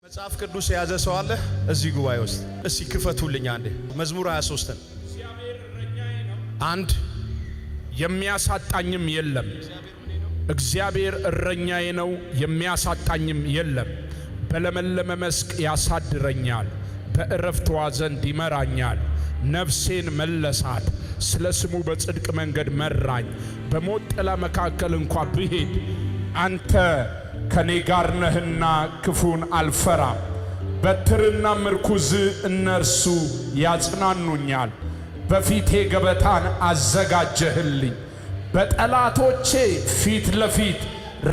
መጽሐፍ ቅዱስ የያዘ ሰው አለ እዚህ ጉባኤ ውስጥ? እስቲ ክፈቱልኝ አንዴ መዝሙር 23 አንድ የሚያሳጣኝም የለም። እግዚአብሔር እረኛዬ ነው የሚያሳጣኝም የለም። በለመለመ መስክ ያሳድረኛል፣ በእረፍቷ ዘንድ ይመራኛል። ነፍሴን መለሳት፣ ስለ ስሙ በጽድቅ መንገድ መራኝ። በሞት ጥላ መካከል እንኳ ብሄድ አንተ ከኔ ጋር ነህና ክፉን አልፈራም። በትርና ምርኩዝ እነርሱ ያጽናኑኛል። በፊቴ ገበታን አዘጋጀህልኝ፣ በጠላቶቼ ፊት ለፊት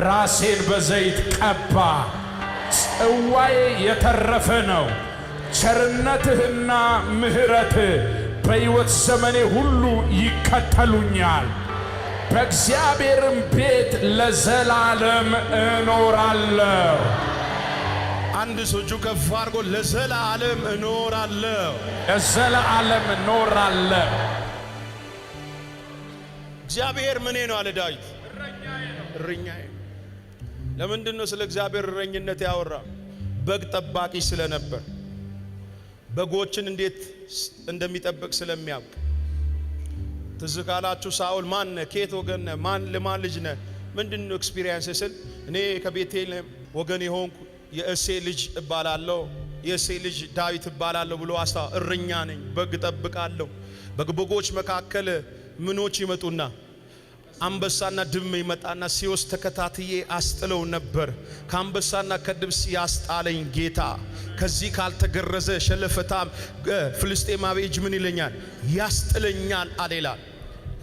ራሴን በዘይት ቀባ። ጽዋዬ የተረፈ ነው። ቸርነትህና ምሕረትህ በሕይወት ዘመኔ ሁሉ ይከተሉኛል። በእግዚአብሔርም ቤት ለዘላለም እኖራለሁ። አንድ ሰው ከፍ አድርጎ ለዘላለም እኖራለሁ፣ ለዘላለም እኖራለሁ። እግዚአብሔር ምኔ ነው አለ ዳዊት፣ እረኛዬ። ለምንድን ነው ስለ እግዚአብሔር እረኝነት ያወራ? በግ ጠባቂ ስለነበር፣ በጎችን እንዴት እንደሚጠብቅ ስለሚያውቅ። ትዝ ካላችሁ ሳኦል ማን ነህ? ከየት ወገን ነህ? ለማን ልጅ ነህ? ምንድነው ኤክስፒሪየንስ ስል እኔ ከቤቴልሔም ወገን የሆንኩ የእሴ ልጅ እባላለሁ፣ የእሴ ልጅ ዳዊት እባላለሁ ብሎ እረኛ ነኝ፣ በግ ጠብቃለሁ። በጎች መካከል ምኖች ይመጡና አንበሳና ድብ ይመጣና ሲወስድ ተከታትዬ አስጥለው ነበር። ከአንበሳና ከድብ ያስጣለኝ ጌታ ከዚህ ካልተገረዘ ሸለፈታም ፍልስጤማዊ እጅ ምን ይለኛል? ያስጥለኛል አሌላል።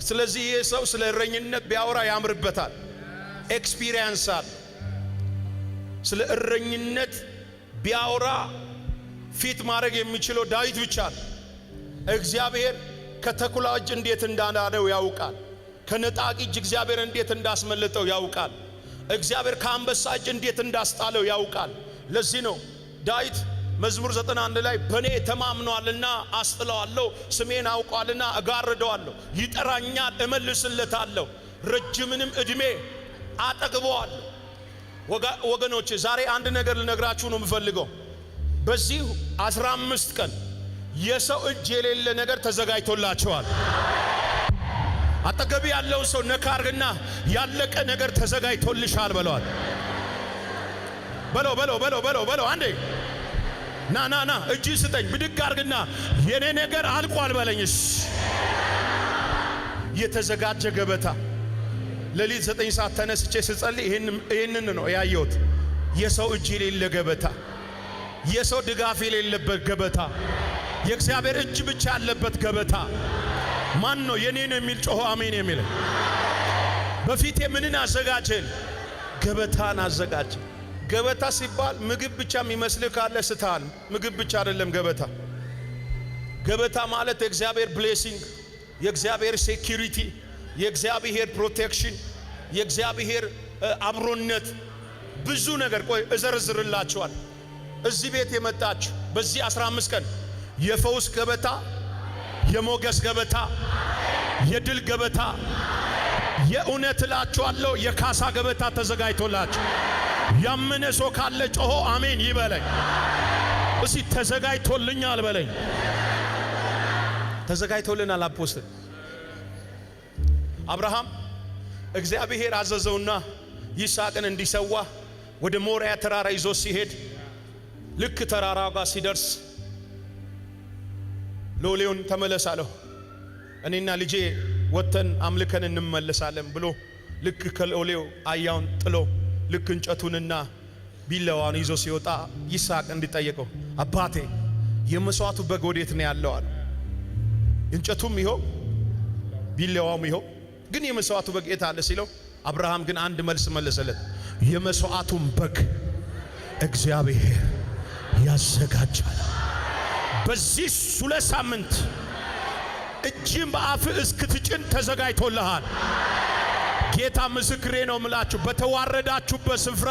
ስለዚህ ይህ ሰው ስለ እረኝነት ቢያወራ ያምርበታል፣ ኤክስፒሪየንስ አለ። ስለ እረኝነት ቢያወራ ፊት ማድረግ የሚችለው ዳዊት ብቻ ነው። እግዚአብሔር ከተኩላ እጅ እንዴት እንዳዳነው ያውቃል። ከነጣቂ እጅ እግዚአብሔር እንዴት እንዳስመለጠው ያውቃል። እግዚአብሔር ከአንበሳ እጅ እንዴት እንዳስጣለው ያውቃል። ለዚህ ነው ዳዊት መዝሙር 91 ላይ በኔ ተማምኗልና አስጥለዋለሁ፣ ስሜን አውቋልና እጋርደዋለሁ፣ ይጠራኛል እመልስለታለሁ፣ ረጅምንም ዕድሜ አጠግበዋለሁ። ወገኖች ዛሬ አንድ ነገር ልነግራችሁ ነው የምፈልገው። በዚህ 15 ቀን የሰው እጅ የሌለ ነገር ተዘጋጅቶላቸዋል። አጠገብ ያለው ሰው ነካ አርግና ያለቀ ነገር ተዘጋጅቶልሻል በለዋል። በለው አንዴ ና እጅ ስጠኝ፣ ብድግ አርግና የኔ ነገር አልቋል በለኝስ። የተዘጋጀ ገበታ። ሌሊት 9 ሰዓት ተነስቼ ስጸልይ ይሄንን ነው ያየሁት። የሰው እጅ የሌለ ገበታ፣ የሰው ድጋፍ የሌለበት ገበታ፣ የእግዚአብሔር እጅ ብቻ ያለበት ገበታ። ማን ነው የኔ ነው የሚል ጮሆ አሜን የሚል? በፊቴ ምንን አዘጋጀን? ገበታን አዘጋጀ። ገበታ ሲባል ምግብ ብቻ የሚመስልህ ካለ ስታል፣ ምግብ ብቻ አይደለም ገበታ። ገበታ ማለት የእግዚአብሔር ብሌሲንግ፣ የእግዚአብሔር ሴኩሪቲ፣ የእግዚአብሔር ፕሮቴክሽን፣ የእግዚአብሔር አብሮነት፣ ብዙ ነገር። ቆይ እዘርዝርላችኋል። እዚህ ቤት የመጣችሁ በዚህ 15 ቀን የፈውስ ገበታ፣ የሞገስ ገበታ፣ የድል ገበታ፣ የእውነት እላችኋለሁ የካሳ ገበታ ተዘጋጅቶላችሁ። ያመነ ሰው ካለ ጮሆ አሜን ይበለኝ። እሺ ተዘጋጅቶልኛል በለኝ። ተዘጋጅቶልናል። አፖስትል አብርሃም እግዚአብሔር አዘዘውና ይስሐቅን እንዲሰዋ ወደ ሞሪያ ተራራ ይዞ ሲሄድ ልክ ተራራው ጋር ሲደርስ ሎሌውን ተመለሳለሁ እኔና ልጄ ወተን አምልከን እንመለሳለን ብሎ ልክ ከሎሌው አያውን ጥሎ ልክ እንጨቱንና ቢላዋን ይዞ ሲወጣ ይስሐቅ እንዲጠየቀው አባቴ የመስዋዕቱ በግ ወዴት ነው ያለው አለ። እንጨቱም ይኸው ቢላዋም ይኸው፣ ግን የመስዋዕቱ በግ የት አለ ሲለው አብርሃም ግን አንድ መልስ መለሰለት። የመስዋዕቱን በግ እግዚአብሔር ያዘጋጃል። በዚህ 2 ሳምንት እጅም በአፍ እስክትጭን ተዘጋጅቶልሃል። ጌታ ምስክሬ ነው ምላችሁ በተዋረዳችሁበት ስፍራ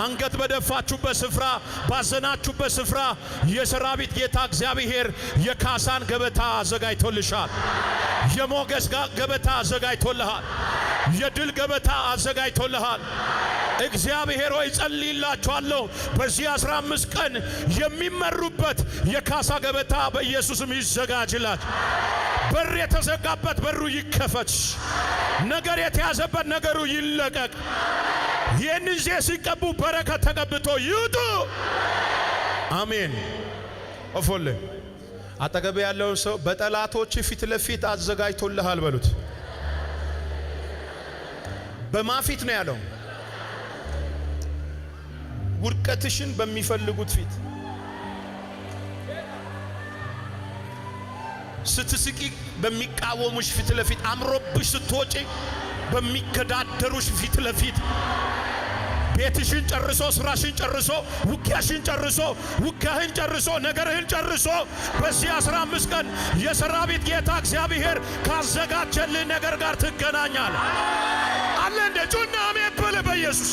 አንገት በደፋችሁበት ስፍራ ባዘናችሁበት ስፍራ የሰራዊት ጌታ እግዚአብሔር የካሳን ገበታ አዘጋጅቶልሻል። የሞገስ ገበታ አዘጋጅቶልሃል። የድል ገበታ አዘጋጅቶልሃል። እግዚአብሔር ሆይ ጸልይላችኋለሁ በዚህ 15 ቀን የሚመሩበት የካሳ ገበታ በኢየሱስም ይዘጋጅላችሁ። በር የተዘጋበት በሩ ይከፈት። ነገር የተያዘበት ነገሩ ይለቀቅ። ይህንን ዜ ሲቀቡ በረከት ተቀብቶ ይውጡ። አሜን። እፎለ አጠገብ ያለውን ሰው በጠላቶች ፊት ለፊት አዘጋጅቶልሃል በሉት። በማፊት ነው ያለው? ውድቀትሽን በሚፈልጉት ፊት፣ ስትስቂ በሚቃወሙሽ ፊት ለፊት፣ አምሮብሽ ስትወጪ በሚገዳደሩሽ ፊት ለፊት፣ ቤትሽን ጨርሶ ስራሽን ጨርሶ ውጊያሽን ጨርሶ ውጊያህን ጨርሶ ነገርህን ጨርሶ በዚህ 15 ቀን የሰራዊት ጌታ እግዚአብሔር ካዘጋጀልህ ነገር ጋር ትገናኛለህ። አለ እንደ ጩና አሜን በለ በኢየሱስ